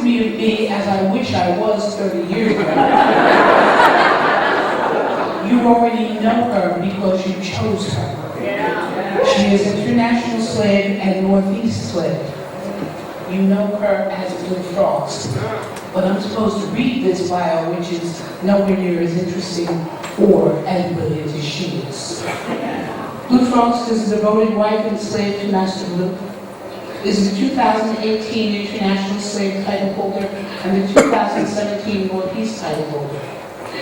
me to be as I wish I was 30 years ago. You already know her because you chose her. She is international slave and Northeast slave. You know her as BlueFrost. But I'm supposed to read this bio, which is nowhere near as interesting or as brilliant as she is. BlueFrost is a devoted wife and slave to Master Blue, is the 2018 International Slave Title holder and the 2017 Northeast Title holder.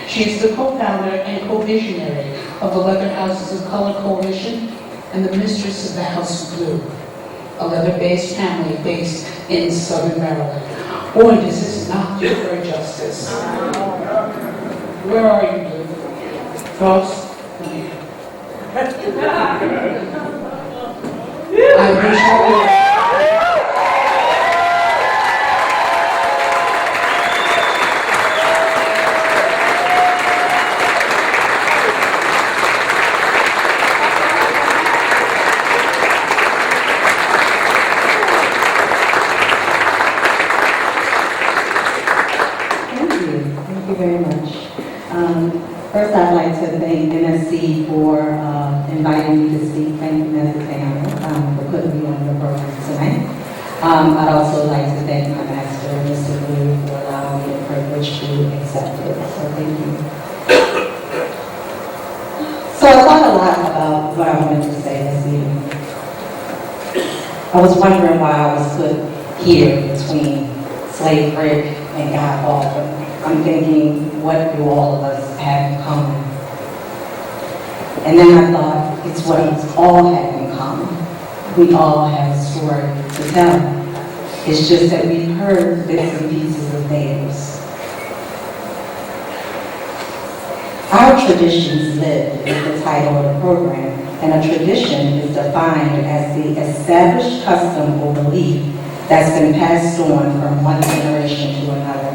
She is the co-founder and co-visionary of the Leather Houses of Color Coalition and the mistress of the House of Blue, a leather-based family based in Southern Maryland. Boy, does this not do her justice. Where are you, Blue? Frost? I wish I were. Thank you very much. First, I'd like to thank MSC for inviting me to speak. Thank you, Mrs. Taylor, for putting me on the program tonight. I'd also like to thank my master, Mr. Blue, for allowing me the privilege to accept it. So thank you. So I thought a lot about what I wanted to say this evening. I was wondering why I was put here between Slave Rick and Guy Baldwin. I'm thinking, what do all of us have in common? And then I thought, it's what we all have in common. We all have a story to tell. It's just that we've heard bits and pieces of theirs. Our traditions live is the title of the program, and a tradition is defined as the established custom or belief that's been passed on from one generation to another.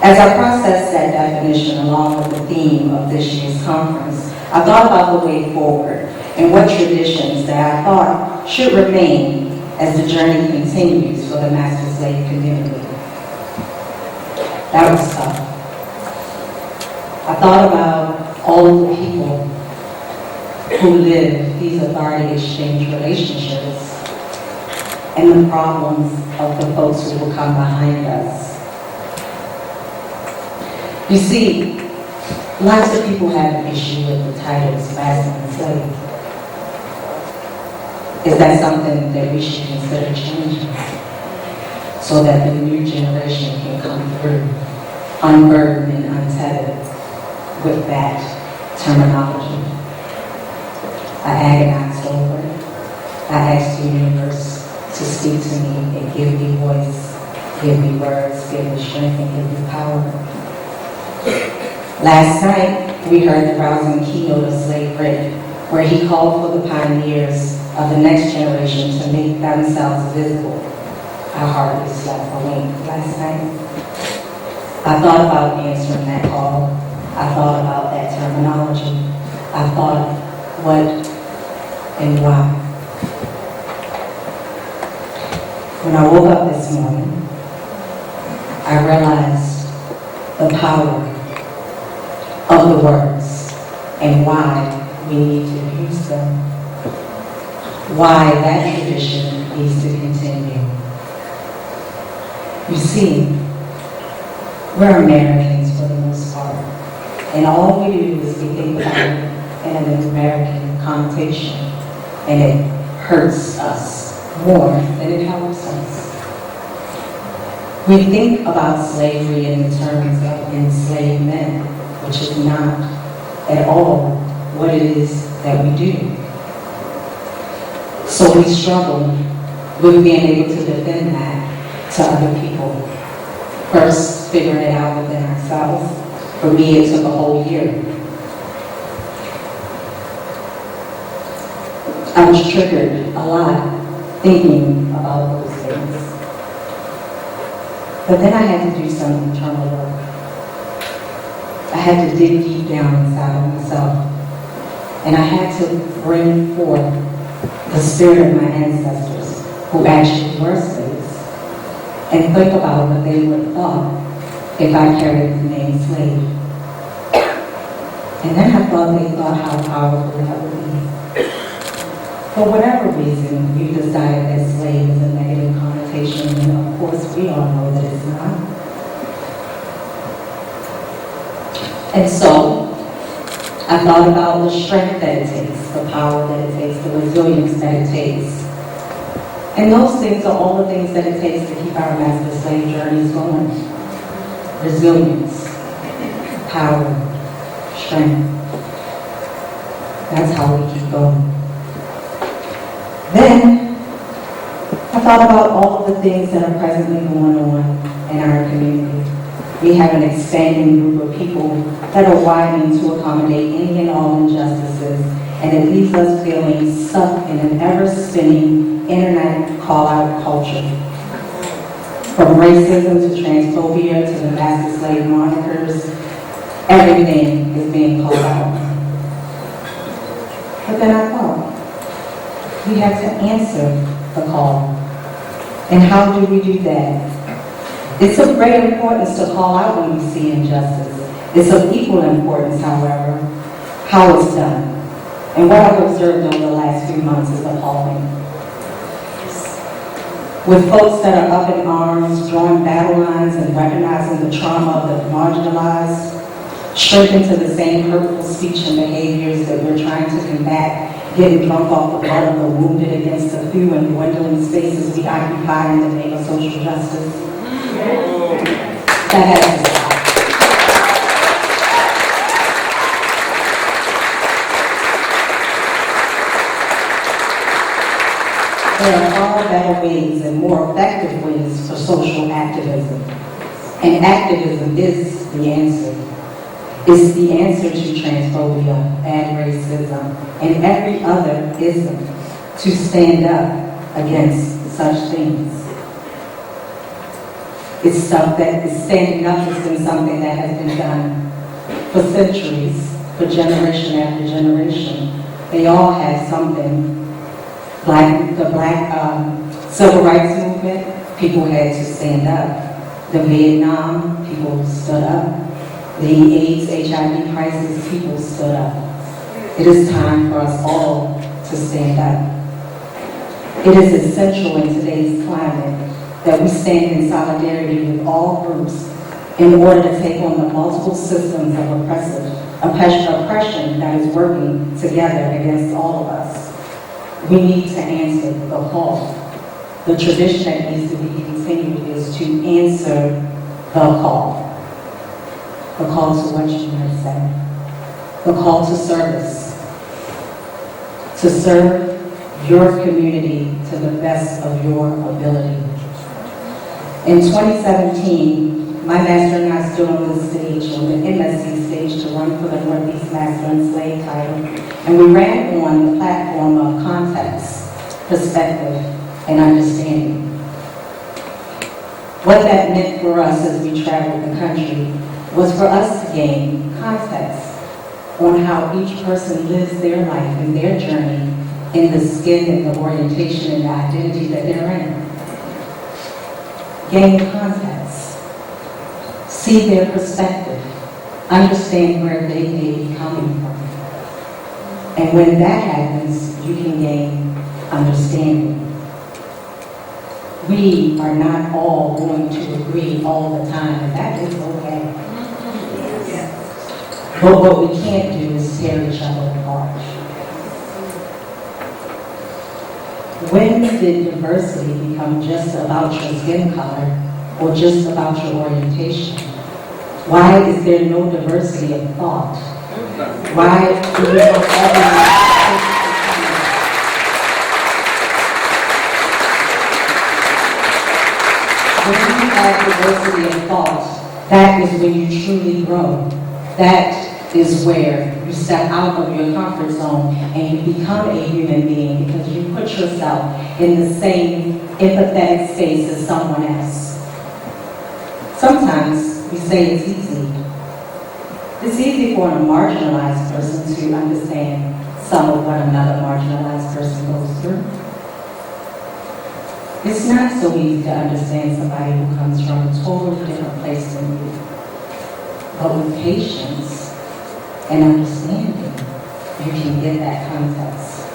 As I processed that definition along with the theme of this year's conference, I thought about the way forward and what traditions that I thought should remain as the journey continues for the master slave community. That was tough. I thought about all of the people who live these authority exchange relationships and the problems of the folks who will come behind us. You see, lots of people have an issue with the titles master and slave. Is that something that we should consider changing so that the new generation can come through, unburdened and untethered with that terminology? I agonized over it. I asked the universe to speak to me and give me voice, give me words, give me strength, and give me power. Last night, we heard the rousing keynote of Slave Rick, where he called for the pioneers of the next generation to make themselves visible. I hardly slept a wink last night. I thought about answering that call. I thought about that terminology. I thought what and why. When I woke up this morning, I realized the power of the words and why we need to use them. Why that tradition needs to continue. You see, we're Americans for the most part, and all we do is we think about it in an American connotation, and it hurts us more than it helps us. We think about slavery in terms of enslaved men, which is not at all what it is that we do. So we struggle with being able to defend that to other people. First, figuring it out within ourselves. For me, it took a whole year. I was triggered a lot thinking about those things. But then I had to do some internal work. I had to dig deep down inside of myself. And I had to bring forth the spirit of my ancestors who actually were slaves. and think about what they would have thought if I carried the name slave. And then I thought they thought how powerful that would be. For whatever reason, you decided that slave is a negative connotation, and of course we all know that it's not. And so, I thought about the strength that it takes, the power that it takes, the resilience that it takes. And those things are all the things that it takes to keep our master-slave journeys going. Resilience, power, strength. That's how we keep going. Then, I thought about all of the things that are presently going on in our community. We have an expanding group of people that are widening to accommodate any and all injustices, and it leaves us feeling stuck in an ever-spinning internet call-out culture. From racism to transphobia to the master slave monikers, everything is being called out. But then I thought, we have to answer the call. And how do we do that? It's of great importance to call out when we see injustice. It's of equal importance, however, how it's done. And what I've observed over the last few months is appalling. With folks that are up in arms, drawing battle lines and recognizing the trauma of the marginalized, straight into the same hurtful speech and behaviors that we're trying to combat, getting drunk off the blood of the wounded against the few and dwindling spaces we occupy in the name of social justice. That has to stop. There are far better ways and more effective ways for social activism. And activism is the answer. It's the answer to transphobia and racism and every other ism, to stand up against such things. It's stuff that is standing up has been something that has been done for centuries, for generation after generation. They all had something. The black civil rights movement, people had to stand up. The Vietnam, people stood up. The AIDS, HIV crisis, people stood up. It is time for us all to stand up. It is essential in today's climate that we stand in solidarity with all groups in order to take on the multiple systems of oppression that is working together against all of us. We need to answer the call. The tradition that needs to be continued is to answer the call. The call to what you have said. The call to service. To serve your community to the best of your ability. In 2017, my master and I stood on the stage, on the MSC stage, to run for the Northeast Master and Slave title, and we ran on the platform of context, perspective, and understanding. What that meant for us as we traveled the country was for us to gain context on how each person lives their life and their journey in the skin and the orientation and the identity that they're in. Gain context, see their perspective, understand where they may be coming from. And when that happens, you can gain understanding. We are not all going to agree all the time, and that is okay. But what we can't do is tear each other apart. When did diversity become just about your skin color or just about your orientation? Why is there no diversity of thought? Why do we not When you have diversity of thought, that is when you truly grow. That is where you step out of your comfort zone and you become a human being because you put yourself in the same empathetic space as someone else. Sometimes we say it's easy. It's easy for a marginalized person to understand some of what another marginalized person goes through. It's not so easy to understand somebody who comes from a totally different place than you. But with patience and understanding, you can get that context.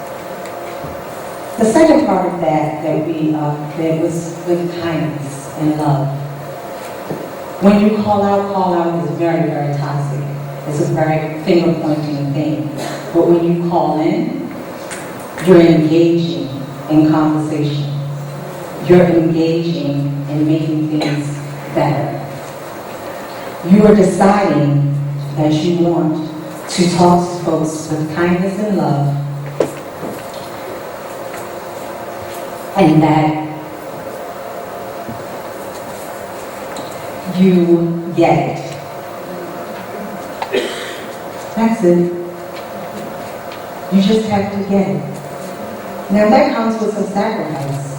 The second part of that we did was with kindness and love. When you call out is very, very toxic. It's a very finger-pointing thing. But when you call in, you're engaging in conversation. You're engaging in making things better. You are deciding that you want to talk to folks with kindness and love, and that you get it. That's it. You just have to get it. Now that comes with some sacrifice.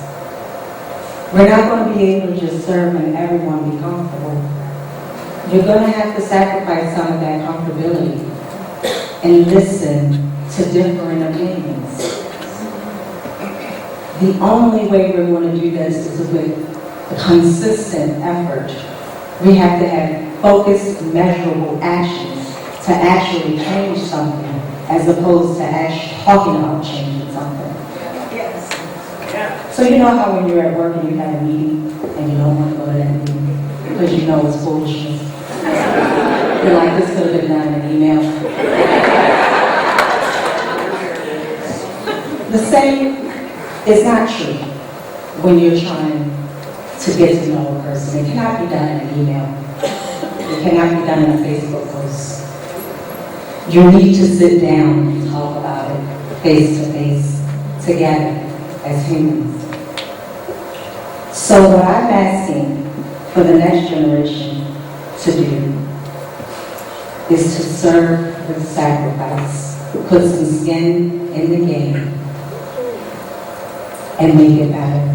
We're not going to be able to just serve and everyone be comfortable. You're going to have to sacrifice some of that comfortability and listen to different opinions. The only way we're going to do this is with a consistent effort. We have to have focused, measurable actions to actually change something, as opposed to actually talking about changing something. So you know how when you're at work and you have a meeting and you don't want to go to that meeting because you know it's foolishness? You're like, this could have been done in an email. The same is not true when you're trying to get to know a person. It cannot be done in an email. It cannot be done in a Facebook post. You need to sit down and talk about it face to face, together, as humans. So what I'm asking for the next generation to do is to serve with sacrifice, put some skin in the game, and make it better.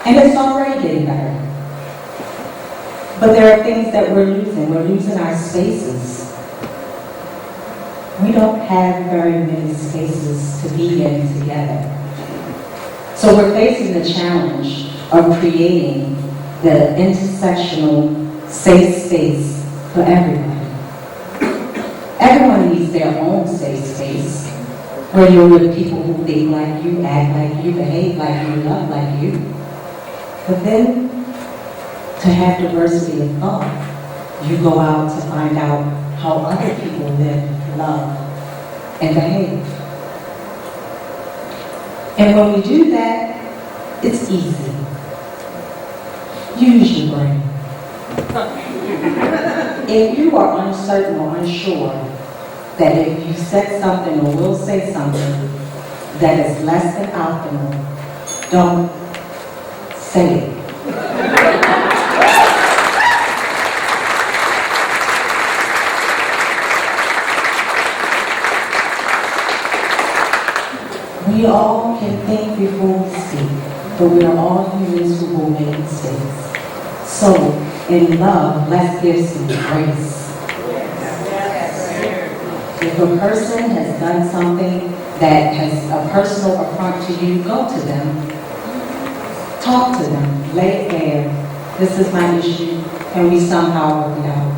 And it's already getting better. But there are things that we're losing. We're losing our spaces. We don't have very many spaces to be in together. So we're facing the challenge of creating the intersectional safe space for everybody. Everyone needs their own safe space where you're with people who think like you, act like you, behave like you, love like you. But then, to have diversity of thought, you go out to find out how other people live, love, and behave. And when we do that, it's easy. Use your brain. If you are uncertain or unsure that if you said something or will say something that is less than optimal, don't say it. We all can think before we speak, but we are all humans who will make mistakes. So, in love, let's give some grace. If a person has done something that has a personal affront to you, go to them. Talk to them. Lay it bare. This is my issue. Can we somehow work it out?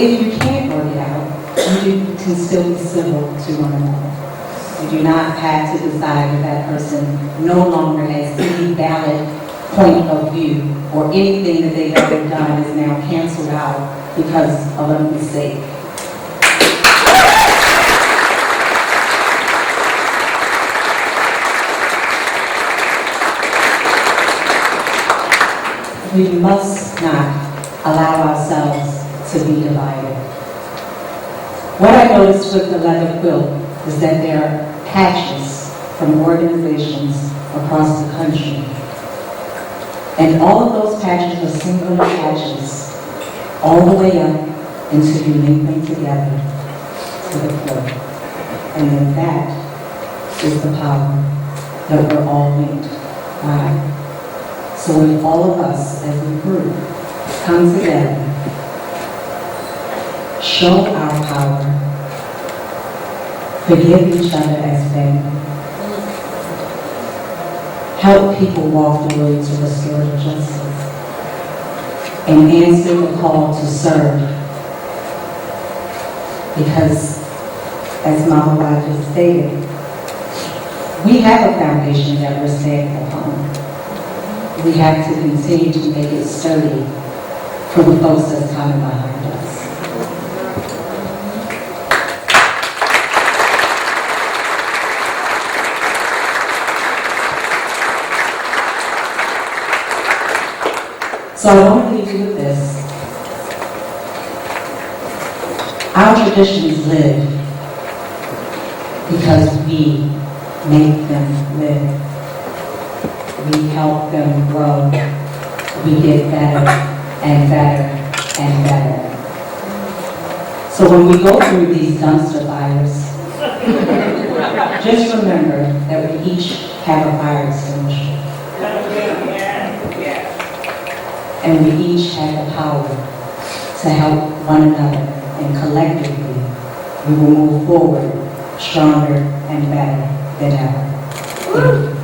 If you can't work it out, you can still be civil to one another. You do not have to decide that that person no longer has any valid point of view or anything that they've ever done is now canceled out because of a mistake. We must not allow ourselves to be divided. What I noticed with the leather quilt is that there are patches from organizations across the country. And all of those patches are single patches all the way up until you link them together to the quilt. And then that is the power that we're all linked by. So if all of us as a group come together, show our power, forgive each other as family, help people walk the road to restorative justice, and answer the call to serve. Because, as Mama Rogers stated, we have a foundation that we're standing upon. We have to continue to make it sturdy for the folks that's coming behind us. So I want to leave you with this. Our traditions live because we make them live. We help them grow. We get better and better and better. So when we go through these dumpster fires, just remember that we each have a fire extinguisher. And we each have the power to help one another, and collectively we will move forward stronger and better than ever. Thank you.